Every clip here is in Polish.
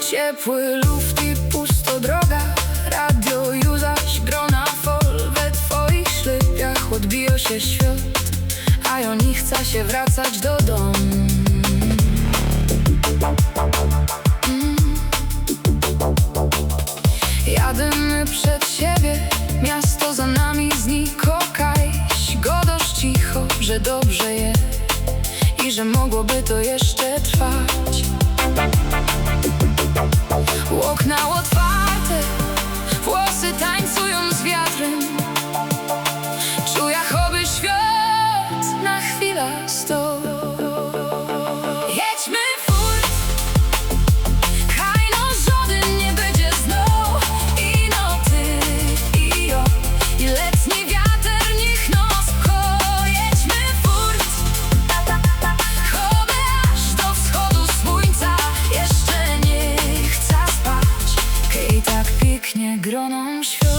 Ciepły luft i pusto droga, radio już zaś grona fol. We twoich szlypiach odbija się świat, a ja nie chcę się wracać do domu. Jademy przed siebie, miasto za nami znikło. Kajś go dość cicho, że dobrze jest i że mogłoby to jeszcze trwać. Okna otwarte, włosy tańcują z wiatrem. Czuję, choby świat na chwilę stoi. Jedźmy furt, haj no żaden nie będzie znał. I no ty, i ja, i letni wiatr niech nas pcha. Jedźmy furt, choby aż do wschodu słońca jeszcze nie chcę spać, kiedy tak pięknie groną świat.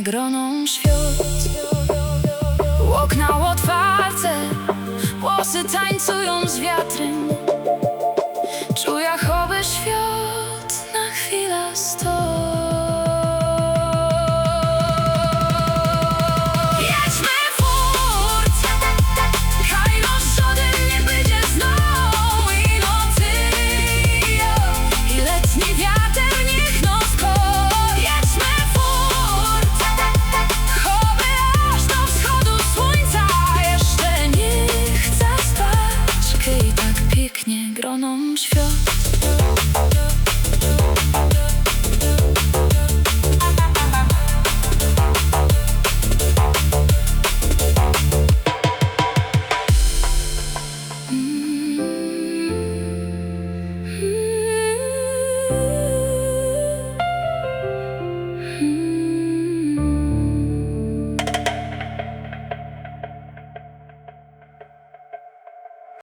Groną świat. Okna otwarte, włosy tańcują z wiatrem. Czuję, choby świat na chwilę stoi. Jedźmy furt, haj no żaden nie będzie znał. I no ty, i ja, i letni wiatr niech nas pcha. Jedźmy furt, choby aż do wschodu słońca jeszcze nie chcę spać, kiedy tak pięknie groną świat.